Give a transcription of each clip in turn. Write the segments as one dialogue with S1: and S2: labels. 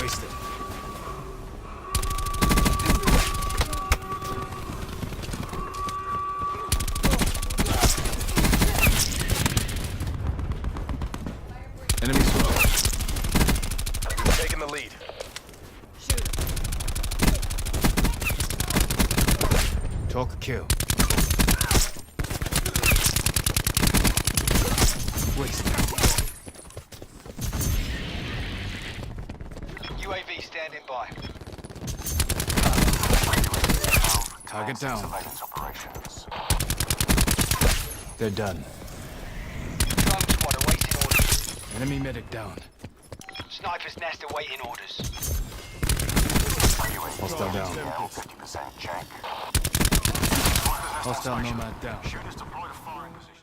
S1: wasted. Enemy switch.
S2: Taking the lead.
S1: Talk kill. Wasted.
S2: UAV standing by.
S1: Target down. They're done.
S2: Drone squad awaiting orders.
S1: Enemy medic down.
S2: Sniper's nest awaiting orders.
S1: Hostile down.
S2: 50% check.
S1: Hostile nomad down.
S2: Shooters deployed to firing position.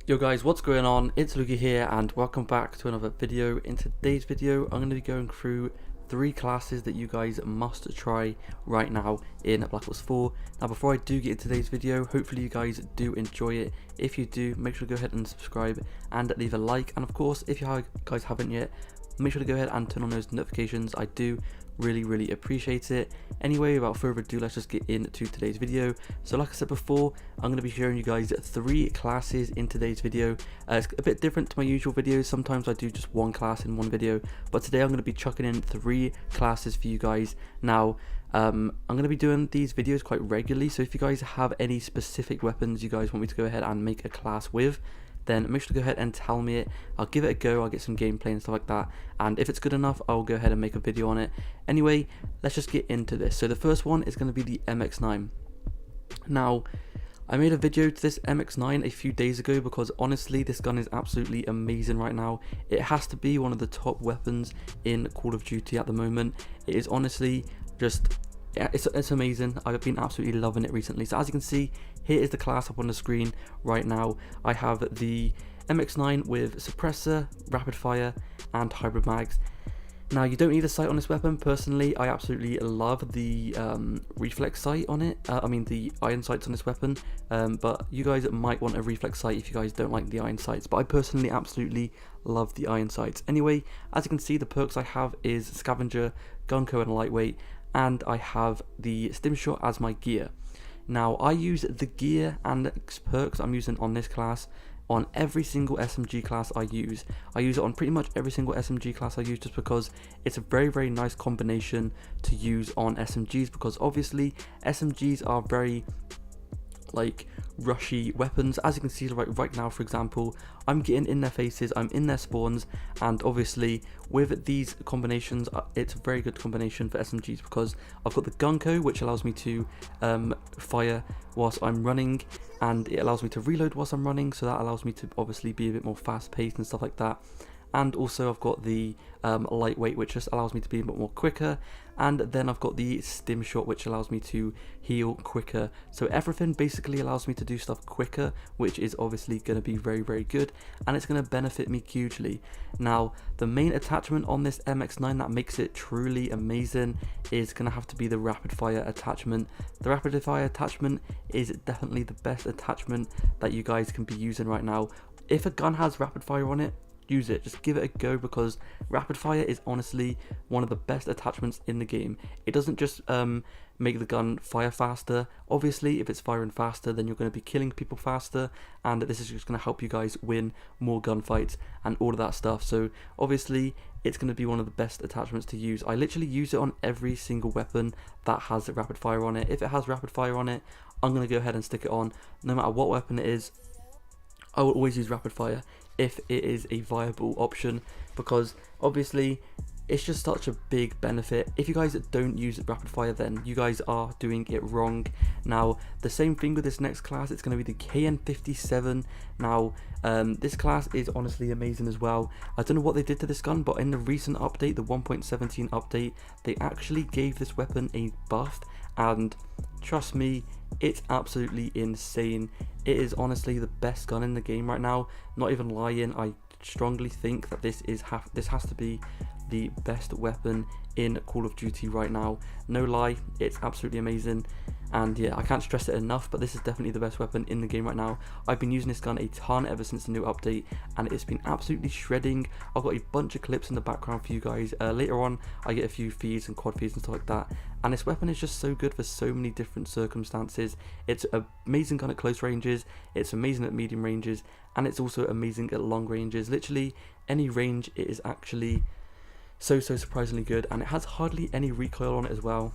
S3: Yo guys, what's going on? It's Luki here and welcome back to another video. In today's video I'm going to be going through 3 classes that you guys must try right now in Black Ops 4. Now before I do get into today's video, hopefully you guys do enjoy it. If you do, make sure to go ahead and subscribe and leave a like, and of course if you guys haven't yet, make sure to go ahead and turn on those notifications. I do really appreciate it. Anyway, without further ado, let's just get into today's video. So like I said before, I'm going to be showing you guys 3 classes in today's video. It's a bit different to my usual videos. Sometimes I do just 1 class in one video, but today I'm going to be chucking in 3 classes for you guys. Now I'm going to be doing these videos quite regularly, so if you guys have any specific weapons you guys want me to go ahead and make a class with, then make sure to go ahead and tell me it. I'll give it a go, I'll get some gameplay and stuff like that, and if it's good enough I'll go ahead and make a video on it. Anyway, let's just get into this. So the first one is going to be the MX9. Now I made a video to this MX9 a few days ago because honestly this gun is absolutely amazing right now. It has to be one of the top weapons in Call of Duty at the moment. It is honestly just, it's amazing. I've been absolutely loving it recently. So as you can see, here is the class up on the screen right now. I have the MX9 with suppressor, rapid fire and hybrid mags. Now you don't need a sight on this weapon. Personally, I absolutely love the reflex sight on it. I mean the iron sights on this weapon, but you guys might want a reflex sight if you guys don't like the iron sights, but I personally absolutely love the iron sights. Anyway, as you can see, the perks I have is scavenger, gunko and lightweight, and I have the stim shot as my gear. Now I use the gear and perks I'm using on this class on every single SMG class I use. I use it on pretty much every single SMG class I use just because it's a very nice combination to use on SMGs, because obviously SMGs are very like rushy weapons. As you can see right now, for example, I'm getting in their faces, I'm in their spawns, and obviously with these combinations it's a very good combination for SMGs because I've got the gunko, which allows me to fire whilst I'm running, and it allows me to reload whilst I'm running, so that allows me to obviously be a bit more fast paced and stuff like that. And also I've got the lightweight, which just allows me to be a bit more quicker, and then I've got the stim shot, which allows me to heal quicker. So everything basically allows me to do stuff quicker, which is obviously going to be very good, and it's going to benefit me hugely. Now the main attachment on this MX9 that makes it truly amazing is going to have to be the rapid fire attachment. The rapid fire attachment is definitely the best attachment that you guys can be using right now. If a gun has rapid fire on it, use it, just give it a go, because rapid fire is honestly one of the best attachments in the game. It doesn't just make the gun fire faster. Obviously if it's firing faster, then you're going to be killing people faster, and this is just going to help you guys win more gunfights and all of that stuff. So obviously it's going to be one of the best attachments to use. I literally use it on every single weapon that has rapid fire on it. If it has rapid fire on it, I'm going to go ahead and stick it on no matter what weapon it is. I will always use rapid fire if it is a viable option, because obviously it's just such a big benefit. If you guys don't use rapid fire, then you guys are doing it wrong. Now the same thing with this next class, it's going to be the KN57. Now this class is honestly amazing as well. I don't know what they did to this gun, but in the recent update, the 1.17 update, they actually gave this weapon a buff, and trust me, it's absolutely insane. It is honestly the best gun in the game right now, not even lying. I strongly think that this has to be the best weapon in Call of Duty right now. No lie, it's absolutely amazing. And yeah, I can't stress it enough, but this is definitely the best weapon in the game right now. I've been using this gun a ton ever since the new update, and it's been absolutely shredding. I've got a bunch of clips in the background for you guys. Later on, I get a few feeds and quad feeds and stuff like that. And this weapon is just so good for so many different circumstances. It's an amazing gun at close ranges, it's amazing at medium ranges, and it's also amazing at long ranges. Literally, any range, it is actually so surprisingly good, and it has hardly any recoil on it as well.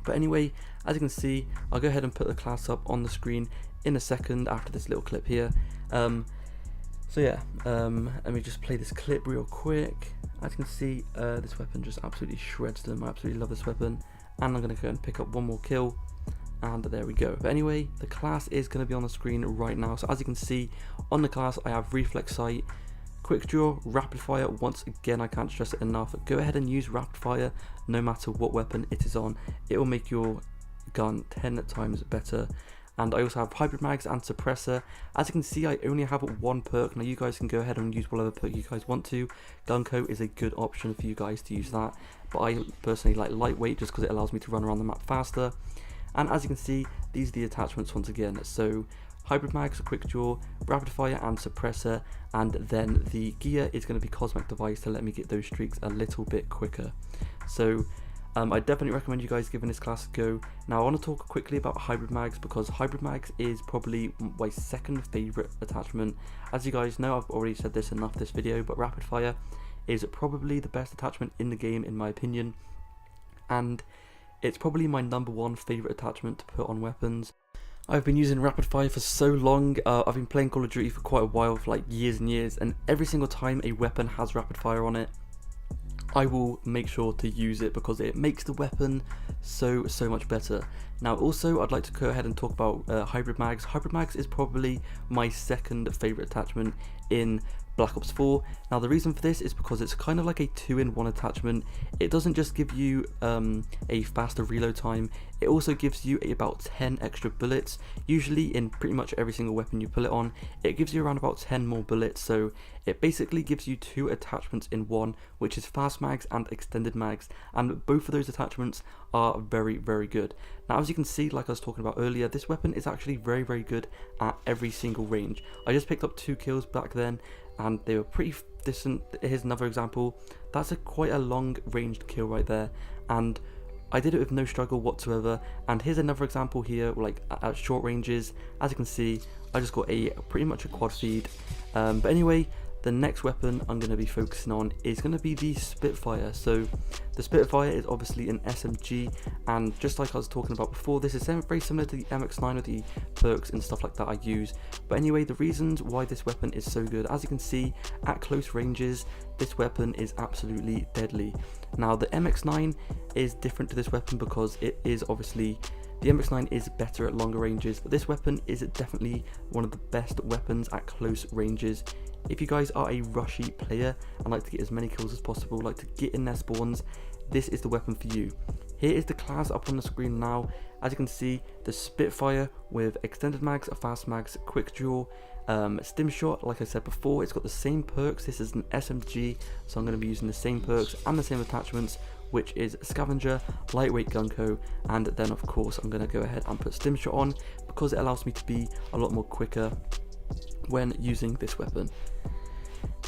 S3: But anyway, as you can see, I'll go ahead and put the class up on the screen in a second after this little clip here. So yeah, let me just play this clip real quick. As you can see, this weapon just absolutely shreds them. I absolutely love this weapon, and I'm going to go and pick up one more kill, and there we go. But anyway, the class is going to be on the screen right now. So as you can see, on the class I have reflex sight, quick draw, rapid fire. Once again, I can't stress it enough, go ahead and use rapid fire no matter what weapon it is on. It will make your gun 10 times better. And I also have hybrid mags and suppressor. As you can see, I only have one perk. Now you guys can go ahead and use whatever perk you guys want to. Gunko is a good option for you guys to use that, but I personally like lightweight just because it allows me to run around the map faster. And as you can see, these are the attachments once again. So hybrid mags, quick draw, rapid fire and suppressor, and then the gear is going to be cosmetic device to let me get those streaks a little bit quicker. So I definitely recommend you guys giving this class a go. Now I want to talk quickly about hybrid mags, because hybrid mags is probably my second favourite attachment. As you guys know, I've already said this enough this video, but rapid fire is probably the best attachment in the game in my opinion, and it's probably my #1 favourite attachment to put on weapons. I've been using rapid fire for so long. I've been playing Call of Duty for quite a while, for like years and years, and every single time a weapon has rapid fire on it, I will make sure to use it because it makes the weapon so much better. Now also, I'd like to go ahead and talk about hybrid mags. Hybrid mags is probably my second favourite attachment in Black Ops 4. Now the reason for this is because it's kind of like a 2-in-1 attachment. It doesn't just give you a faster reload time, it also gives you about 10 extra bullets. Usually in pretty much every single weapon you pull it on, it gives you around about 10 more bullets. So it basically gives you 2 attachments in one, which is fast mags and extended mags, and both of those attachments are very good. Now as you can see, like I was talking about earlier, this weapon is actually very good at every single range. I just picked up 2 kills back then, and they were pretty decent. Here's another example. That's quite a long ranged kill right there, and I did it with no struggle whatsoever. And here's another example here, like at short ranges. As you can see, I just got pretty much a quad feed. But anyway, the next weapon I'm going to be focusing on is going to be the Spitfire. So the Spitfire is obviously an SMG, and just like I was talking about before, this is very similar to the MX9 with the perks and stuff like that I use. But anyway, the reasons why this weapon is so good, as you can see, at close ranges, this weapon is absolutely deadly. Now the MX9 is different to this weapon because it is obviously, the MX9 is better at longer ranges, but this weapon is definitely one of the best weapons at close ranges. If you guys are a rushy player and like to get as many kills as possible, like to get in their spawns, this is the weapon for you. Here is the class up on the screen now. As you can see, the Spitfire with extended mags, fast mags, quick draw, stim shot. Like I said before, it's got the same perks. This is an SMG, so I'm going to be using the same perks and the same attachments, which is scavenger, lightweight gunko, and then of course I'm going to go ahead and put stim shot on because it allows me to be a lot more quicker when using this weapon.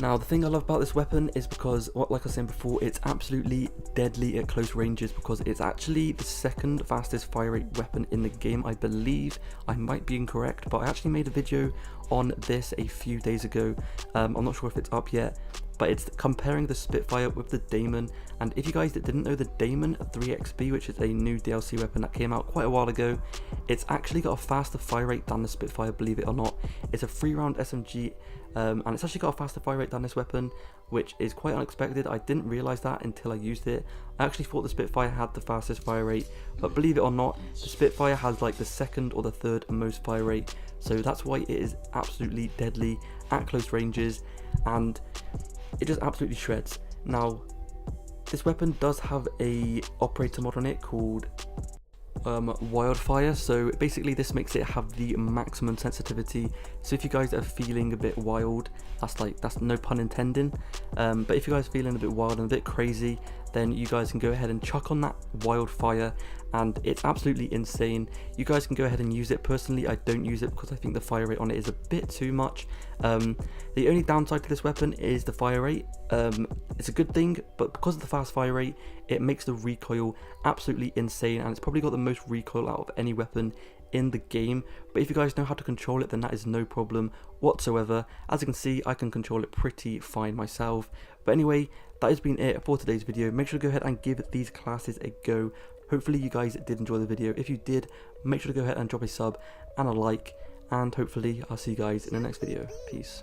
S3: Now the thing I love about this weapon is because, like I was saying before, it's absolutely deadly at close ranges, because it's actually the second fastest fire rate weapon in the game, I believe. I might be incorrect, but I actually made a video on this a few days ago. I'm not sure if it's up yet, but it's comparing the Spitfire with the Daemon. And if you guys didn't know, the Daemon 3XP, which is a new DLC weapon that came out quite a while ago, it's actually got a faster fire rate than the Spitfire, believe it or not. It's a 3-round SMG, and it's actually got a faster fire rate than this weapon, which is quite unexpected. I didn't realise that until I used it. I actually thought the Spitfire had the fastest fire rate, but believe it or not, the Spitfire has like the second or the third most fire rate. So that's why it is absolutely deadly at close ranges, and it just absolutely shreds. Now this weapon does have a operator mod on it called wildfire. So basically this makes it have the maximum sensitivity, so if you guys are feeling a bit wild, that's no pun intended, but if you guys are feeling a bit wild and a bit crazy, then you guys can go ahead and chuck on that wildfire, and it's absolutely insane. You guys can go ahead and use it. Personally, I don't use it because I think the fire rate on it is a bit too much. The only downside to this weapon is the fire rate. It's a good thing, but because of the fast fire rate, it makes the recoil absolutely insane, and it's probably got the most recoil out of any weapon in the game. But if you guys know how to control it, then that is no problem whatsoever. As you can see, I can control it pretty fine myself. But anyway, that has been it for today's video. Make sure to go ahead and give these classes a go. Hopefully you guys did enjoy the video. If you did, make sure to go ahead and drop a sub and a like, and hopefully I'll see you guys in the next video. Peace.